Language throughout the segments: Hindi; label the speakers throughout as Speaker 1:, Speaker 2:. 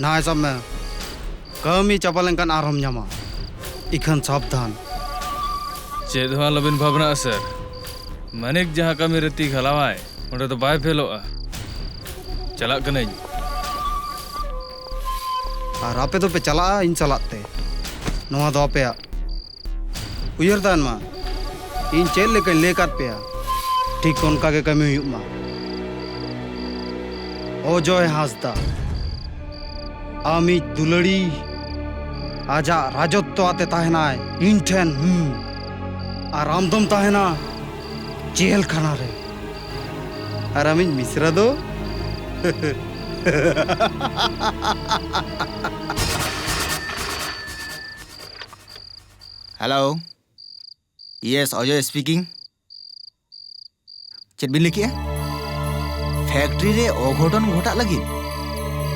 Speaker 1: ना सब में कमी चापा लेंकन आरम ᱧᱟᱢᱟ इखन सावधान
Speaker 2: चेद हवा लबिन भावना सर मानिक जहाँ कमी रती खलावाय उन्हें तो बाय फेलोआ चला कने
Speaker 1: और आपे तो पे चला इन चलाते नवा दो पे उयर दान मा इन चेल लेकर लेकर पे ठीक उनका के कमी हुई मा ओ जॉय हासदा आमी दुलड़ी आजा राजत्व आते ताहना इंटेन आरामदम ताहना जेल खाना रे आरामिन मिश्रा दो
Speaker 3: hello yes Ajay speaking check बिन लिखिए फैक्ट्री रे अघटन घटा लगी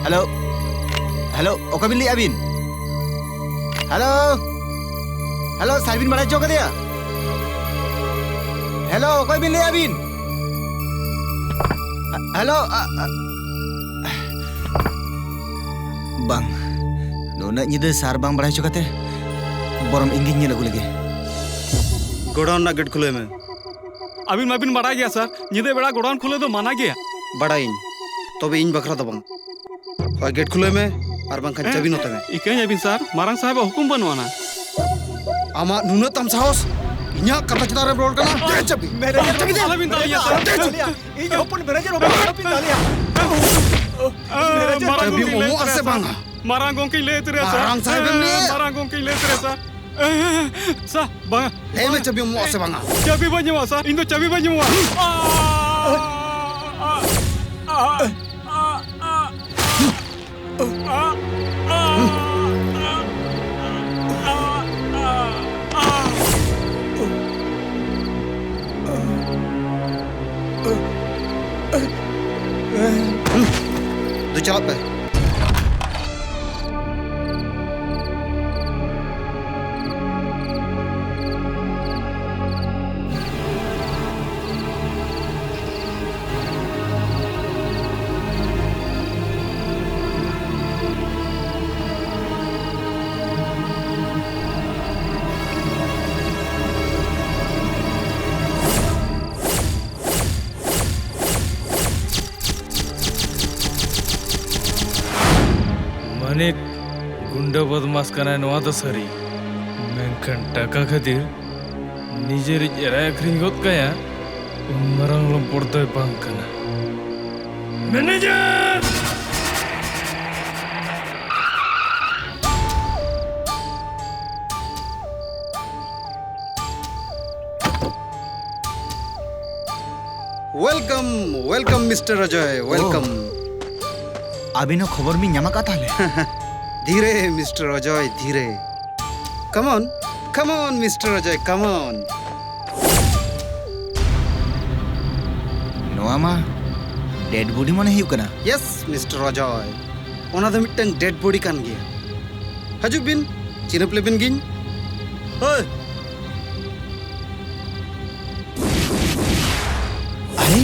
Speaker 3: हेलो हेलो ओका बिन लिया बिन हेलो हेलो साइबिन बड़ा चौक दिया हेलो ओका बिन लिया बिन hello bang nona nyide sar bang बड़ा चौक ते बरम इंगिन ये लगू लगे
Speaker 1: गोडाउन ना गेट खुले में
Speaker 4: अबिन माबिन बड़ा गया सर निदे बड़ा गोडाउन खुले तो माना गया
Speaker 1: बड़ा इन तो बे इन बकरा तो बंग और गेट खुले में और बंग खन चाबी नोते में
Speaker 4: इकन अबिन सर मारंग साहब हुकुम बनवाना
Speaker 1: आमा नुना तम साहस इन्या कथा चिता रे ब्रोड कना दे चाबी
Speaker 4: मैनेजर चाबी दे अबिन तालिया सर
Speaker 3: इन ओपन मैनेजर ओपन अबिन तालिया
Speaker 1: चाबी ओमो असे बंग
Speaker 4: मारंग गोंकी ले तेरे सर
Speaker 1: मारंग साहब ने
Speaker 4: मारंग गोंकी ले तेरे सर सर बंग
Speaker 1: ले में चाबी ओमो असे बंग
Speaker 4: चाबी बन्यवा सर इन तो चाबी बन्यवा
Speaker 1: दो चला पे
Speaker 2: मानिक गुंडा बदमाश कना नवा तो सरी मेंखन टाका खातिर निजेर एरा अखरिन गोद काया मरंग लम पड़तय बांग कना manager
Speaker 1: welcome welcome mister Ajay welcome
Speaker 3: अबिनो खबर में ᱧᱟᱢ ᱟᱠᱟᱫ ताले
Speaker 1: धीरे मिस्टर अजय धीरे come on mister Ajay come on
Speaker 3: नोआ मा डेड बॉडी माने हिउ कना
Speaker 1: यस मिस्टर अजय ओना दो मिटन डेड बॉडी कान गया हजू बिन चिनप लेबिन गिन ओए
Speaker 3: अरे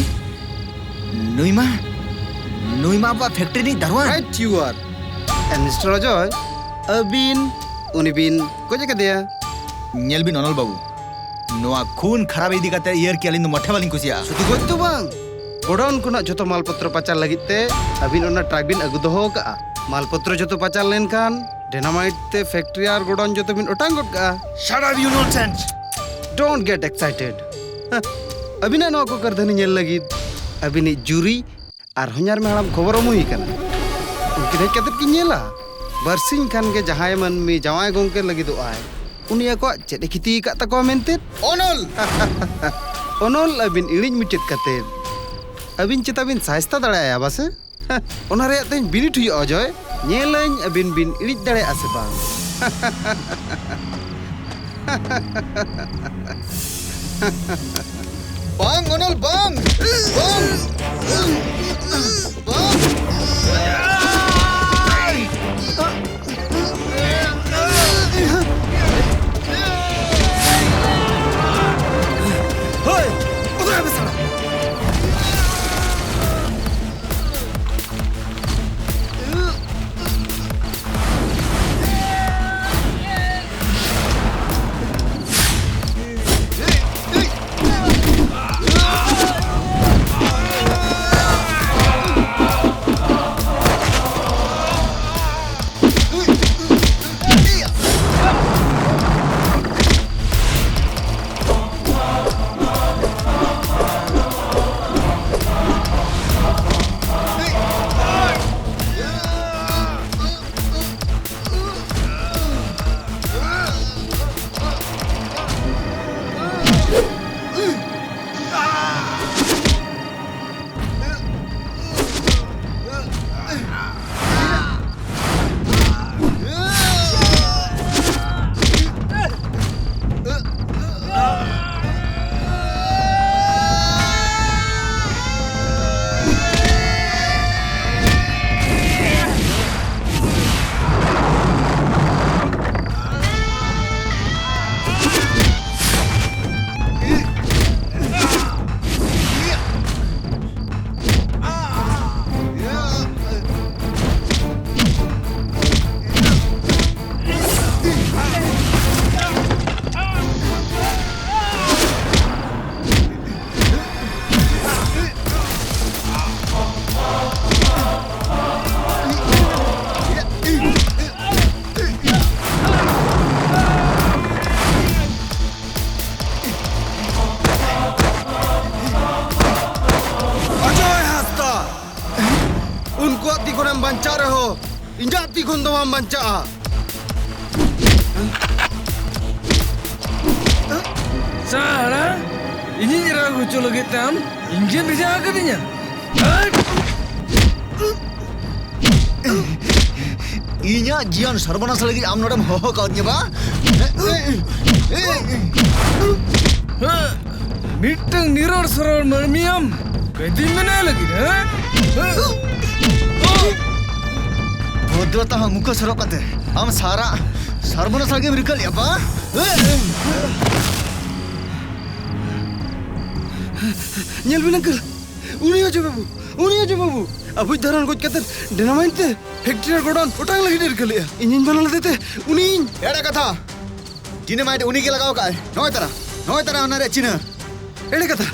Speaker 3: नुइमा बा फैक्ट्री नहीं दरवान
Speaker 1: right you are and mister Ajay अबिन उनिबिन को जगह दिया
Speaker 3: ᱧᱮᱞ ᱵᱤᱱ ᱚᱱᱚᱞ ᱵᱟᱵᱩ ᱱᱚᱣᱟ ᱠᱷᱩᱱ ᱠᱷᱟᱨᱟᱯ ᱤᱫᱤ ᱠᱟᱛᱮ ᱤᱭᱟᱨ ᱠᱤ ᱟᱹᱞᱤᱧ ᱫᱚ ᱢᱚᱴᱷᱮ ᱵᱟᱹᱞᱤᱧ ᱠᱩᱥᱤᱭᱟᱜᱼᱟ
Speaker 1: शुद्ध गोद तो बांग गोडाउन कुना जोतो मालपत्र पाचार लगित ते अबिन ओना ट्रक बिन अगु दोहो का मालपत्र जोतो पाचार लेन खान डेनामाइट ते फैक्ट्री आर गोडाउन जोतो बिन ओटांग गोद का
Speaker 3: shut up you nonsense
Speaker 1: don't get excited अबिन नो को कर धनी नेल लगित अबिन जूरी आर हन्यार में हड़ाम खबर मुही कना उनकी नहीं कतत की नेला बरसिंग खान के जहाय मन में जवाय गोंके लगित आय उनिया को चेद खिती का तको मेनते ओनल ओनल अबिन इलिज मुचेत कते अबिन चिता बिन साइस्ता दड़ाया बासे ओना रे तेन बिनिट हुई अजय नेलाइन अबिन बिन इलिज दड़े आसे बांग
Speaker 3: बांग ओनल बांग
Speaker 1: खन बंचा रहो इंजा ती खन तो हम बंचा
Speaker 2: Salah. Ini ragu colo kita Injil bisa akadinya.
Speaker 3: Inya jian sarbanas lagi am nodam ho kau ba?
Speaker 2: Mitang niror soror marmiam. Kedi mana lagi?
Speaker 3: Bodoh tah muka serok kate. Am sara sarbanas lagi mereka lihat ba?
Speaker 1: Nyel bin uncle uni aja babu abu daran goj kater dynamite te factory godown utang lagi dir kaliya engine banala dete uni
Speaker 3: Ada kata. Dynamite uni ke lagao ka? Noi tara onare china.
Speaker 1: ede kata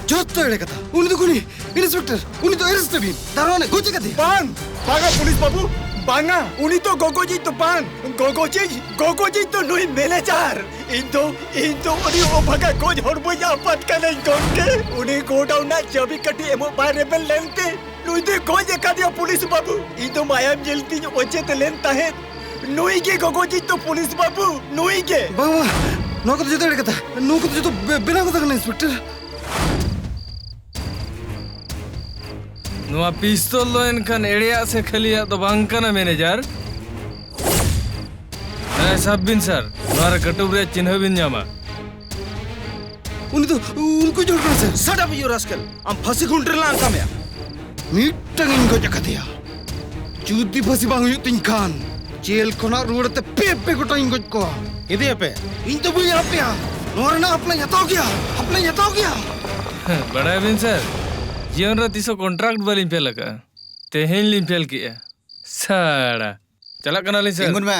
Speaker 1: jotto ede kata uni to kuni inspector uni to arrest bin darone goj kate
Speaker 5: Bang! Banga pulis babu! Banga! Uni to gogoji to bang! Gogoji to nui manager! Into uni obaga goj horbo ya apat kanai gonke! Uni go down na jabi kati emo by rebel lente! Nui de goj ekadia pulis babu! Into mayam jelti oche te lenta hai! Nui ke gogoji to pulis babu! Nui ke!
Speaker 1: baba no ko jotto ede kata no ko jotto bina kata kana inspector
Speaker 2: Noa pistol lo enkan area se khalia to bangkana manager. Sabbin sir. Noara katubre chinhabin jama.
Speaker 1: uni to unko jor kana sir
Speaker 5: Shut up you rascal! Am phasi khuntre lang kamya!
Speaker 1: mitang in goj katiya judi phasi bang yu tin khan jail khona ruwarte pepe ko time goj ko
Speaker 5: Idi ape?
Speaker 1: in to bui apya nor na apna yatao gya
Speaker 2: Bada bin sir. Jian ratiso kontrak balin pelaka. Tehen lim pel kiya. Sada. Chala kanalin sir.
Speaker 3: Ingun me.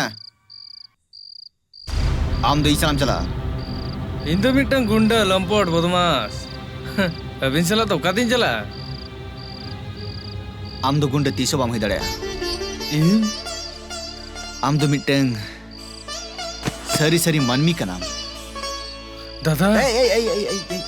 Speaker 3: Am doi salam chala.
Speaker 2: Indo mitang gunda lampot bodmas. Abin sala to katin chala.
Speaker 3: Am do gunda tiso bam hui dare.
Speaker 2: In
Speaker 3: Am do miteng sari manmi ka naam.
Speaker 2: dada.
Speaker 3: Hey.